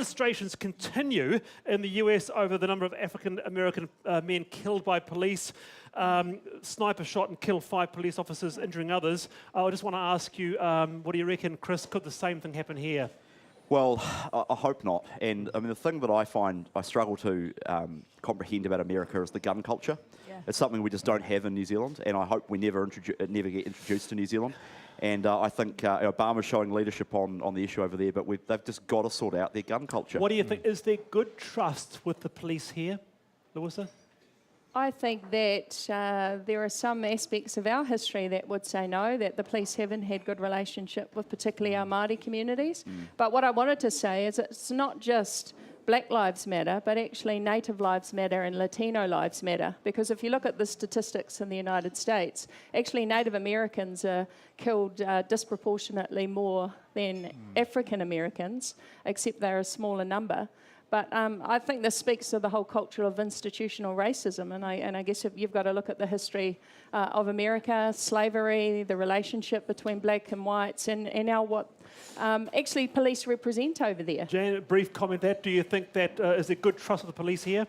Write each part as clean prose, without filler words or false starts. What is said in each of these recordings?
demonstrations continue in the US over the number of African-American men killed by police. Sniper shot and killed 5 police officers, injuring others. I just want to ask you, what do you reckon, Chris? Could the same thing happen here? Well, I hope not. And I mean, the thing that I find I struggle to comprehend about America is the gun culture. Yeah. It's something we just don't have in New Zealand, and I hope we never get introduced to New Zealand. And I think Obama's showing leadership on the issue over there, but they've just got to sort out their gun culture. What do you think? Is there good trust with the police here, Louisa? I think that there are some aspects of our history that would say no, that the police haven't had good relationship with particularly our Maori communities. But what I wanted to say is it's not just Black Lives Matter, but actually Native Lives Matter and Latino Lives Matter. Because if you look at the statistics in the United States, actually Native Americans are killed disproportionately more than African Americans, except they're a smaller number. But I think this speaks to the whole culture of institutional racism, and I guess you've got to look at the history of America, slavery, the relationship between black and whites, and now what actually police represent over there. Jan, a brief comment there. Do you think that is there good trust of the police here?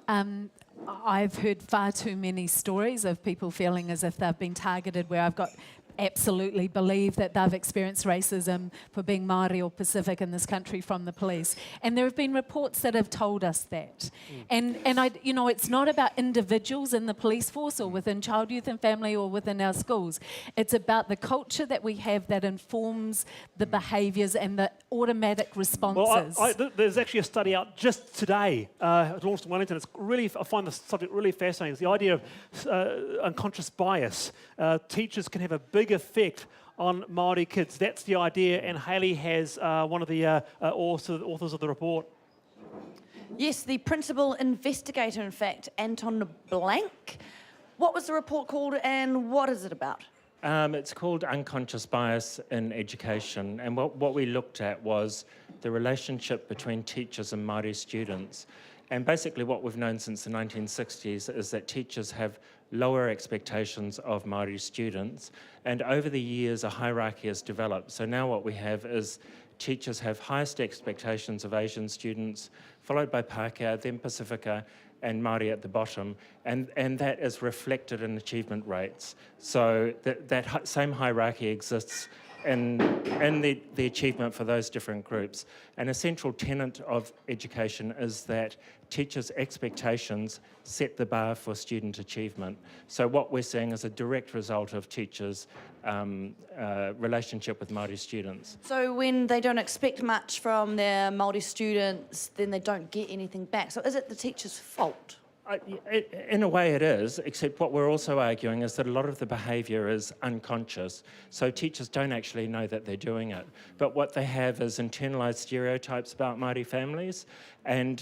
I've heard far too many stories of people feeling as if they've been targeted, where I've got absolutely believe that they've experienced racism for being Maori or Pacific in this country from the police. And there have been reports that have told us that. And it's not about individuals in the police force or within child, youth and family or within our schools. It's about the culture that we have that informs the behaviours and the automatic responses. Well, there's actually a study out just today, launched in Wellington. I find the subject really fascinating. It's the idea of unconscious bias. Teachers can have a big effect on Maori kids. That's the idea, and Hayley has one of the authors of the report. Yes, the principal investigator, in fact, Anton Blank. What was the report called, and what is it about? It's called Unconscious Bias in Education, and what we looked at was the relationship between teachers and Māori students. And basically what we've known since the 1960s is that teachers have lower expectations of Māori students, and over the years a hierarchy has developed. So now what we have is teachers have highest expectations of Asian students, followed by Pākehā, then Pacifica, and Māori at the bottom, and that is reflected in achievement rates. So that same hierarchy exists in the achievement for those different groups. And a central tenet of education is that teachers' expectations set the bar for student achievement. So what we're seeing is a direct result of teachers' relationship with Māori students. So when they don't expect much from their Māori students, then they don't get anything back. So is it the teacher's fault? In a way it is, except what we're also arguing is that a lot of the behaviour is unconscious, so teachers don't actually know that they're doing it. But what they have is internalised stereotypes about Māori families, and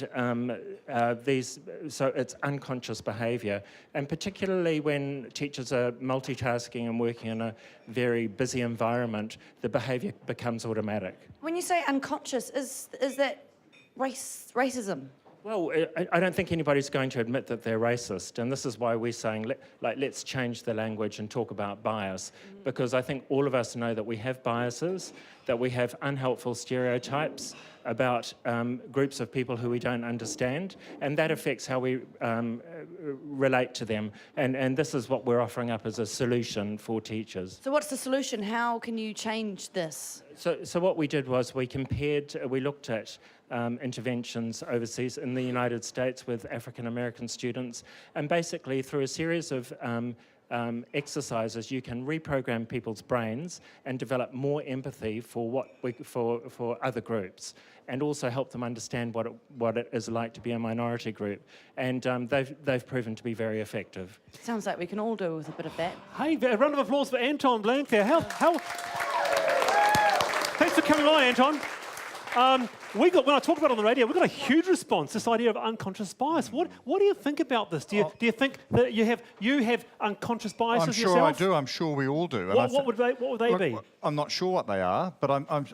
so it's unconscious behaviour. And particularly when teachers are multitasking and working in a very busy environment, the behaviour becomes automatic. When you say unconscious, is that racism? Well, I don't think anybody's going to admit that they're racist, and this is why we're saying, let's change the language and talk about bias, because I think all of us know that we have biases, that we have unhelpful stereotypes about groups of people who we don't understand, and that affects how we relate to them. And this is what we're offering up as a solution for teachers. So what's the solution? How can you change this? So what we did was we looked at interventions overseas in the United States with African American students, and basically through a series of exercises you can reprogram people's brains and develop more empathy for other groups, and also help them understand what it is like to be a minority group, and they've proven to be very effective. Sounds like we can all do with a bit of that. Hey, a round of applause for Anton Blank there. Thanks for coming on, Anton. When I talked about it on the radio, we got a huge response, this idea of unconscious bias. What do you think about this? Do you think that you have unconscious biases yourself? I'm sure I do. I'm sure we all do. What would they be? I'm not sure what they are, but I'm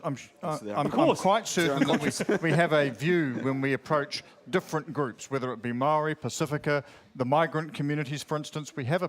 quite certain that we have a view when we approach different groups, whether it be Maori, Pacifica, the migrant communities, for instance. We have a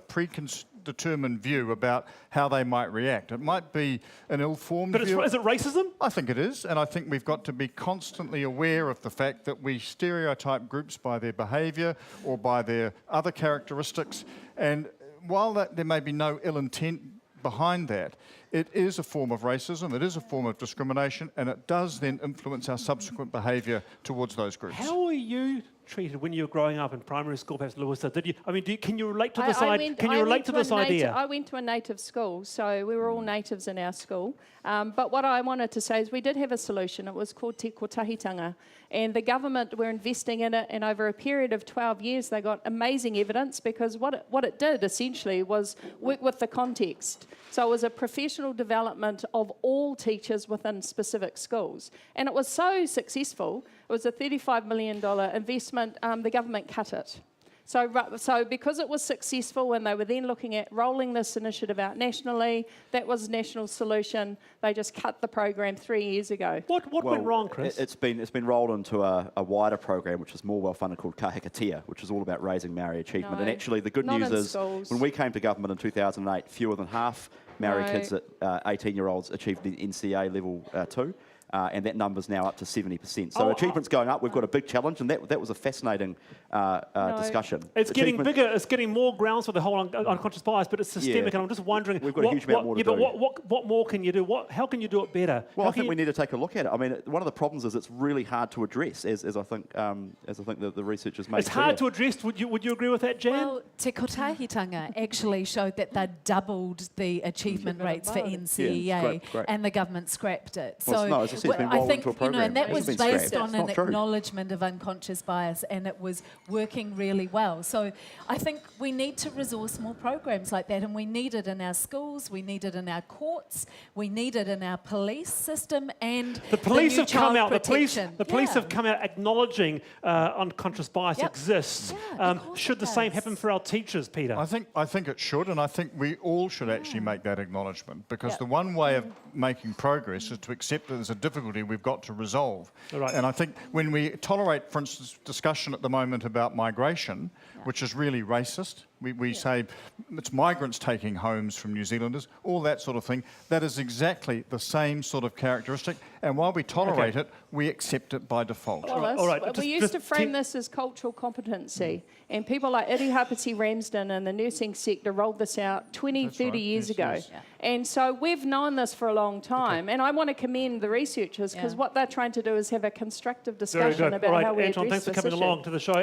determined view about how they might react. It might be an ill-formed But view. is it racism? I think it is, and I think we've got to be constantly aware of the fact that we stereotype groups by their behaviour or by their other characteristics. And while there may be no ill intent behind that, it is a form of racism, it is a form of discrimination, and it does then influence our subsequent behaviour towards those groups. How were you treated when you were growing up in primary school, perhaps, Lewis? Did you? I mean, can you relate to this idea? Can you relate to this idea? I went to a native school, so we were all natives in our school. But what I wanted to say is we did have a solution. It was called Te Kotahitanga. And the government were investing in it, and over a period of 12 years, they got amazing evidence, because what it did essentially was work with the context. So it was a professional development of all teachers within specific schools. And it was so successful, it was a $35 million investment, the government cut it. So because it was successful and they were then looking at rolling this initiative out nationally, that was a national solution, they just cut the program 3 years ago. What went wrong, Chris? It's been rolled into a wider program, which is more well-funded, called Kahikatea, which is all about raising Maori achievement. No, and actually, the good not news in is, schools. when we came to government in 2008, fewer than half Maori No. kids at 18-year-olds achieved the NCA level 2. And that number's now up to 70%. So achievement's going up. We've got a big challenge, and that was a fascinating discussion. It's getting bigger. It's getting more grounds for the whole unconscious bias, but it's systemic. And I'm just wondering, we've got a huge amount more to do. But what more can you do? How can you do it better? Well, I think we need to take a look at it. I mean, one of the problems is it's really hard to address, as I think the researchers made It's hard to address. Would you agree with that, Jan? Well, Te Kotahitanga actually showed that they doubled the achievement rates for NCEA, Yeah, it's great. and the government scrapped it. Well, no, as I said, it's been I rolled think, into a program. and that It's was been based scrapped. on It's an not true. acknowledgement of unconscious bias, and it was working really well. So I think we need to resource more programs like that, and we need it in our schools, we need it in our courts, we need it in our police system, and the police new have come child out. protection. The police Yeah. have come out acknowledging unconscious bias Yep. exists. Yeah, of course Should it the same does. happen for our teachers, Peter? I think it should, and I think we all should actually make that acknowledgement, because Yep. the one way of making progress is to accept that there's a difficulty we've got to resolve. Right. And I think when we tolerate, for instance, discussion at the moment about migration, which is really racist, we say it's migrants taking homes from New Zealanders, all that sort of thing, that is exactly the same sort of characteristic, and while we tolerate it, we accept it by default. All right. We Just- used to just frame keep- this as cultural competency, and people like Iri Hapiti Ramsden in the nursing sector rolled this out 20, That's 30 right. years Yes, ago. yes. Yeah. And so we've known this for a long time, and I want to commend the researchers, because Yeah. what they're trying to do is have a constructive Very discussion good. about All right, how we Anton, address thanks for this coming issue. along to the show.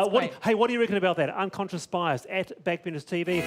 great. What do you reckon about that? Unconscious bias at Backbenders TV.